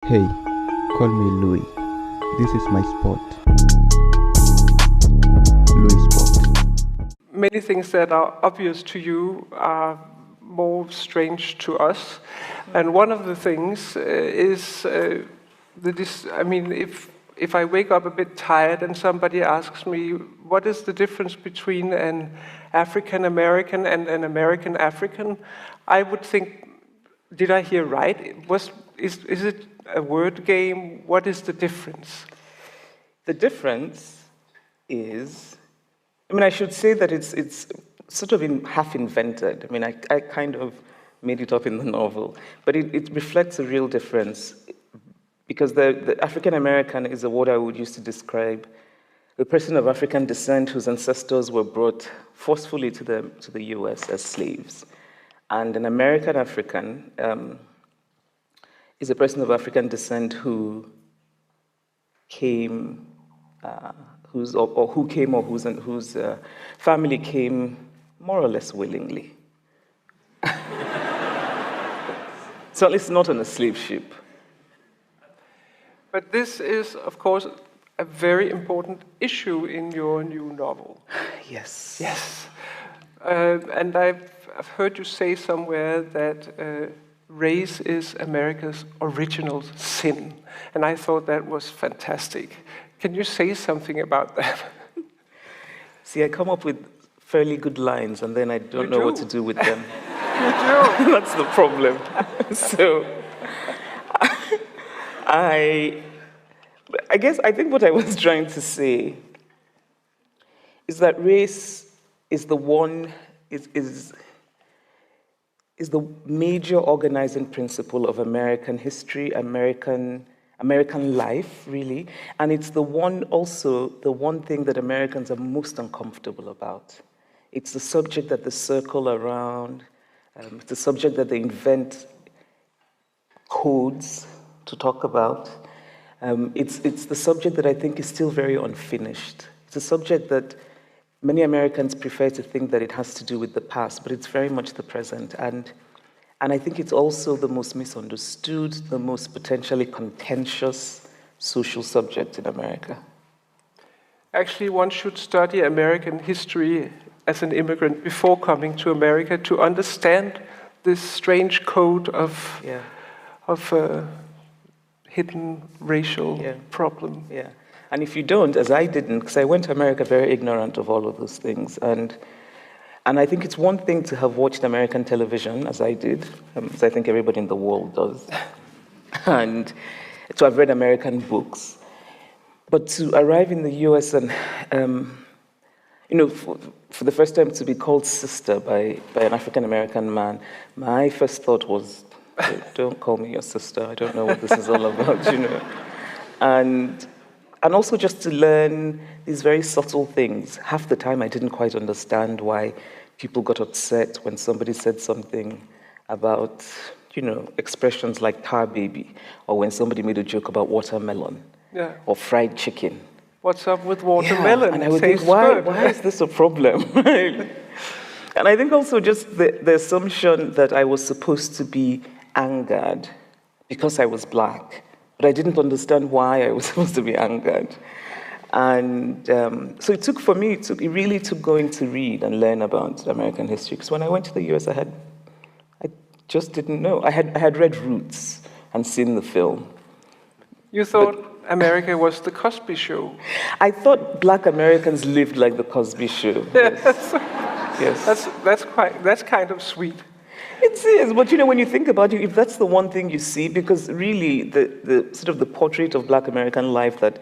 Hey, call me Louis. This is my spot. Louis spot. Many things that are obvious to you are more strange to us. And one of the things is I mean, if I wake up a bit tired and somebody asks me, what is the difference between an African American and an American African, I would think, did I hear right? Is it a word game? What is the difference? The difference is, I should say that it's sort of half invented. I kind of made it up in the novel, but it reflects a real difference because the African American is a word I would use to describe a person of African descent whose ancestors were brought forcefully to the U.S. as slaves, and an American African is a person of African descent who came, whose family came more or less willingly. So at least not on a slave ship. But this is, of course, a very important issue in your new novel. Yes. Yes. And I've heard you say somewhere that race is America's original sin. And I thought that was fantastic. Can you say something about that? See, I come up with fairly good lines and then I don't know what to do with them. You do. That's the problem. So I think what I was trying to say is that race is the major organizing principle of American history, American life, really, and it's the one thing that Americans are most uncomfortable about. It's the subject that they circle around. It's the subject that they invent codes to talk about. It's the subject that I think is still very unfinished. It's a subject that many Americans prefer to think that it has to do with the past, but it's very much the present. And I think it's also the most misunderstood, the most potentially contentious social subject in America. Actually, one should study American history as an immigrant before coming to America to understand this strange code of hidden racial problem. Yeah. And if you don't, as I didn't, because I went to America very ignorant of all of those things, and I think it's one thing to have watched American television, as I did, as I think everybody in the world does, and to have read American books, but to arrive in the U.S. and, for the first time to be called sister by an African-American man, my first thought was, don't call me your sister, I don't know what this is all about, And also just to learn these very subtle things. Half the time I didn't quite understand why people got upset when somebody said something about, expressions like tar baby, or when somebody made a joke about watermelon, or fried chicken. What's up with watermelon? Yeah. And I would think, why is this a problem? And I think also just the assumption that I was supposed to be angered because I was Black. But I didn't understand why I was supposed to be angered. And so it really took going to read and learn about American history. Because when I went to the US, I just didn't know. I had read Roots and seen the film. You thought America was the Cosby Show. I thought Black Americans lived like the Cosby Show. Yes. Yes. That's kind of sweet. It is, but when you think about it, if that's the one thing you see, because really the sort of the portrait of Black American life that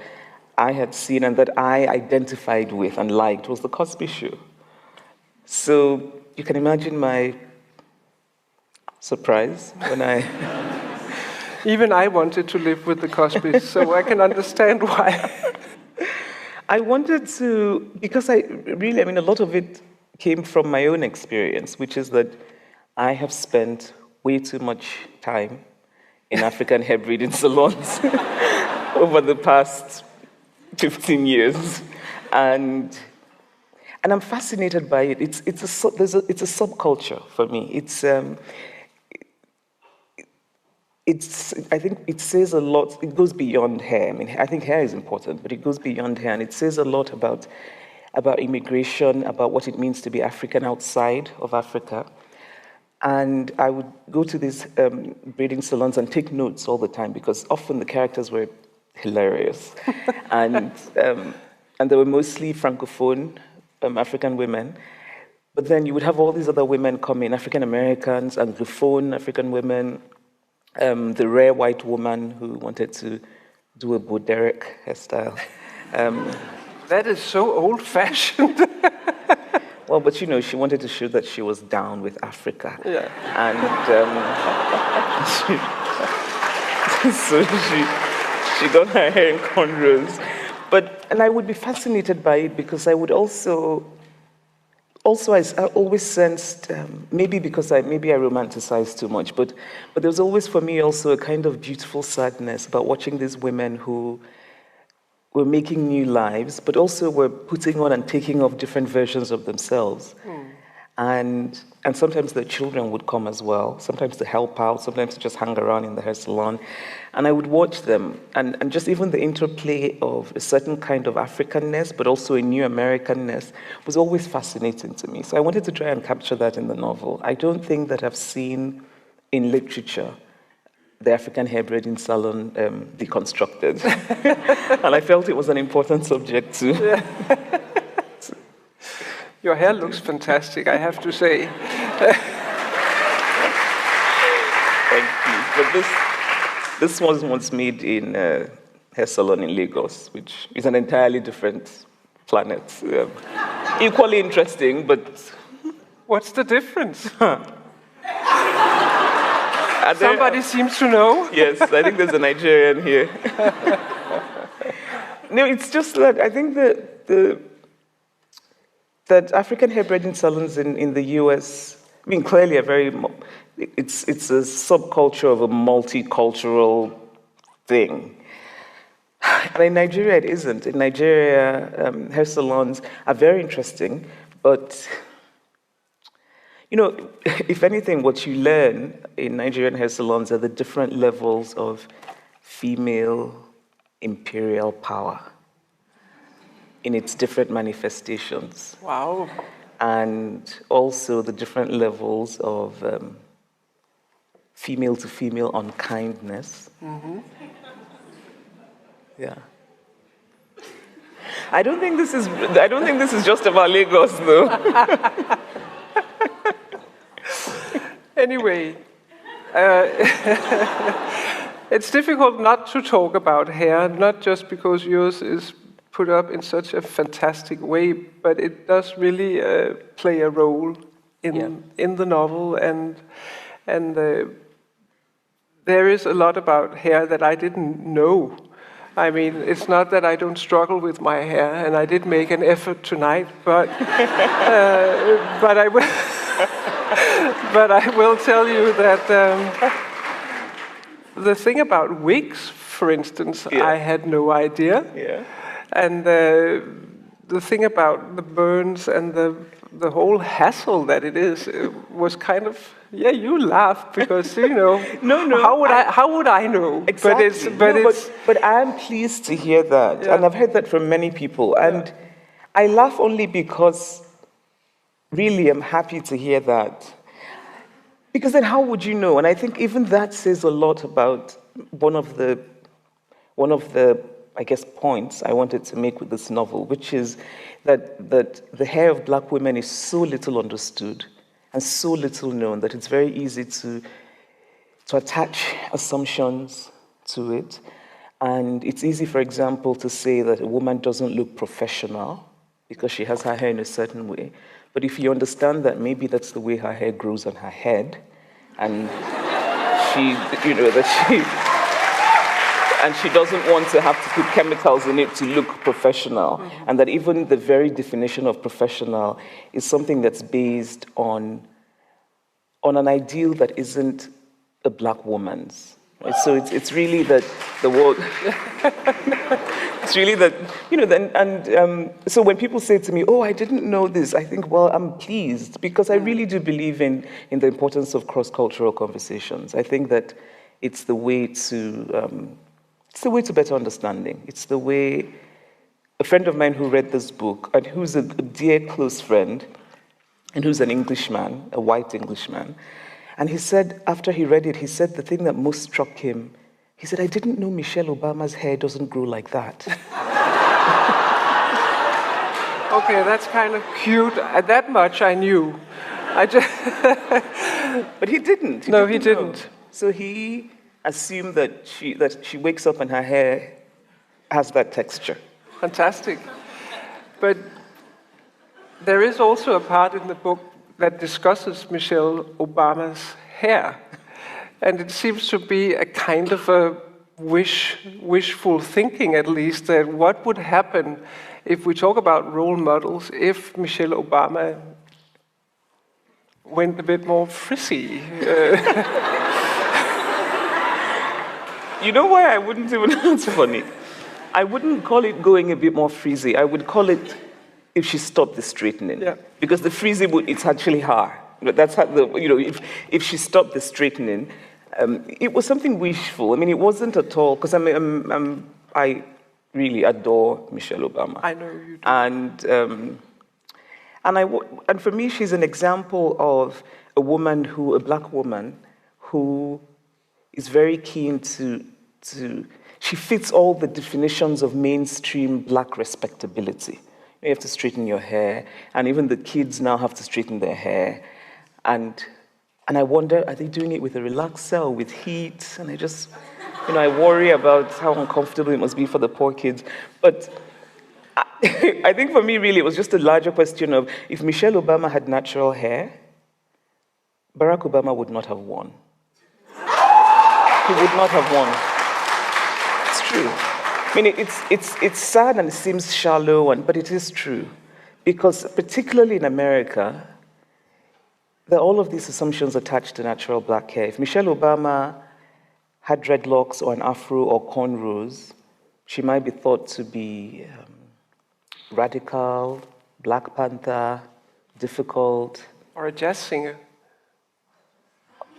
I had seen and that I identified with and liked was the Cosby Show. So you can imagine my surprise when I... Even I wanted to live with the Cosbys, so I can understand why. I wanted to, because a lot of it came from my own experience, which is that I have spent way too much time in African hair braiding salons over the past 15 years, and I'm fascinated by it. It's a subculture for me. I think it says a lot. It goes beyond hair. I mean, I think hair is important, but it goes beyond hair, and it says a lot about immigration, about what it means to be African outside of Africa. And I would go to these braiding salons and take notes all the time because often the characters were hilarious, and they were mostly francophone African women. But then you would have all these other women come in, African Americans, Anglophone African women. The rare white woman who wanted to do a Bo Derek hairstyle. That is so old-fashioned. Well, but she wanted to show that she was down with Africa. Yeah. And so she got her hair in cornrows. And I would be fascinated by it because I would also I always sensed, maybe because I romanticized too much, but there was always for me also a kind of beautiful sadness about watching these women who were making new lives, but also were putting on and taking off different versions of themselves. And sometimes their children would come as well, sometimes to help out, sometimes to just hang around in the hair salon. And I would watch them, and just even the interplay of a certain kind of Africanness, but also a new Americanness, was always fascinating to me. So I wanted to try and capture that in the novel. I don't think that I've seen in literature the African hair braiding salon deconstructed. And I felt it was an important subject too. Yeah. Your hair looks fantastic, I have to say. Thank you. But this was once made in a hair salon in Lagos, which is an entirely different planet. Equally interesting, but... What's the difference? Somebody seems to know. Yes, I think there's a Nigerian here. No, it's just that I think that African hair braiding salons in the US, I mean, clearly it's a subculture of a multicultural thing. And in Nigeria, it isn't. In Nigeria, hair salons are very interesting, but if anything, what you learn in Nigerian hair salons are the different levels of female imperial power in its different manifestations. Wow. And also the different levels of female to female unkindness. Mm-hmm. Yeah. I don't think this is just about Lagos, though. Anyway, it's difficult not to talk about hair, not just because yours is put up in such a fantastic way, but it does really play a role in the novel, and there is a lot about hair that I didn't know. I mean, it's not that I don't struggle with my hair, and I did make an effort tonight, but I will. But I will tell you that the thing about wigs, for instance, I had no idea. Yeah. And the thing about the burns and the whole hassle that it is was kind of, you laugh because, No. How would I know? Exactly. But I'm pleased to hear that. Yeah. And I've heard that from many people. And I laugh only because really I'm happy to hear that. Because then how would you know? And I think even that says a lot about one of the I guess, points I wanted to make with this novel, which is that the hair of Black women is so little understood and so little known that it's very easy to attach assumptions to it. And it's easy, for example, to say that a woman doesn't look professional because she has her hair in a certain way. But if you understand that maybe that's the way her hair grows on her head, and she doesn't want to have to put chemicals in it to look professional, and that even the very definition of professional is something that's based on an ideal that isn't a Black woman's. Right? So it's really that the world. It's really that, so when people say to me, oh, I didn't know this, I think, well, I'm pleased because I really do believe in the importance of cross-cultural conversations. I think that It's the way to better understanding. It's the way. A friend of mine who read this book, and who's a dear close friend, and who's an Englishman, a white Englishman, and he said, after he read it, he said the thing that most struck him, he said, I didn't know Michelle Obama's hair doesn't grow like that. Okay, that's kind of cute. That much I knew. But he didn't. No, he know. didn't. So he assumed that she wakes up and her hair has that texture. Fantastic. But there is also a part in the book that discusses Michelle Obama's hair. And it seems to be a kind of a wishful thinking, at least, that what would happen if we talk about role models, if Michelle Obama went a bit more frizzy. You know why I wouldn't even, that's funny. I wouldn't call it going a bit more frizzy. I would call it if she stopped the straightening. Yeah. Because the frizzy, it's actually her. That's how if she stopped the straightening, it was something wishful. I mean, it wasn't at all, because I really adore Michelle Obama. I know you do. And for me, she's an example of a black woman, who is very keen to she fits all the definitions of mainstream black respectability. You have to straighten your hair, and even the kids now have to straighten their hair. And I wonder, are they doing it with a relaxer or with heat? And I worry about how uncomfortable it must be for the poor kids. But I think for me, really, it was just a larger question of, if Michelle Obama had natural hair, Barack Obama would not have won. He would not have won. It's true. I mean, it's sad and it seems shallow, but it is true. Because particularly in America, there are all of these assumptions attached to natural black hair. If Michelle Obama had dreadlocks or an afro or cornrows, she might be thought to be radical, Black Panther, difficult. Or a jazz singer.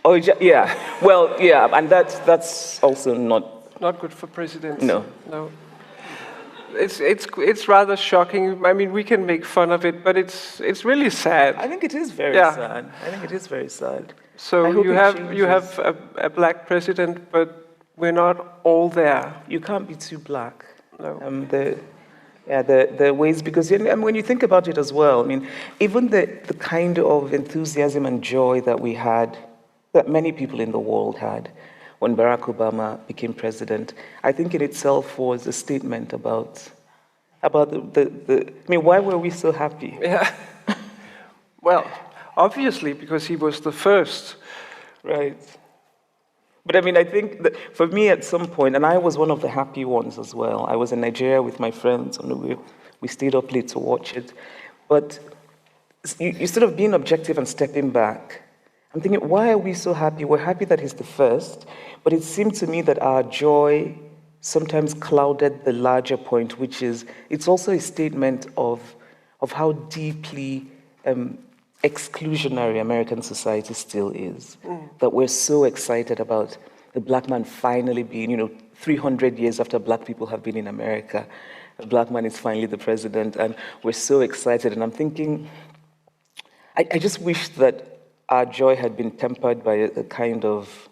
Oh, yeah. Well, yeah, and that's also not good for presidents. No. It's rather shocking. I mean, we can make fun of it, but it's really sad. I think it is very sad. I think it is very sad. So you have a black president, but we're not all there. You can't be too black. No. There are ways, because when you think about it as well, I mean, even the kind of enthusiasm and joy that we had, that many people in the world had, when Barack Obama became president, I think in itself was a statement about I mean, why were we so happy? Yeah. Well, obviously, because he was the first. Right. But I mean, I think that for me at some point, and I was one of the happy ones as well, I was in Nigeria with my friends, and we stayed up late to watch it. But you sort of being objective and stepping back, I'm thinking, why are we so happy? We're happy that he's the first, but it seemed to me that our joy sometimes clouded the larger point, which is, it's also a statement of how deeply exclusionary American society still is. That we're so excited about the black man finally being, 300 years after black people have been in America, a black man is finally the president, and we're so excited. And I'm thinking, I just wish that our joy had been tempered by a kind of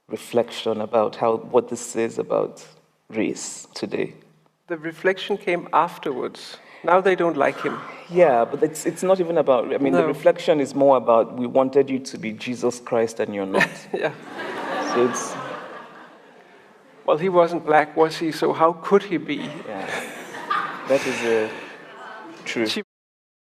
reflection about what this says about race today. The reflection came afterwards. Now they don't like him. Yeah, but it's not even about, I mean, No. The reflection is more about, we wanted you to be Jesus Christ and you're not. Yeah. So it's... Well, he wasn't black, was he? So how could he be? Yeah. That is true.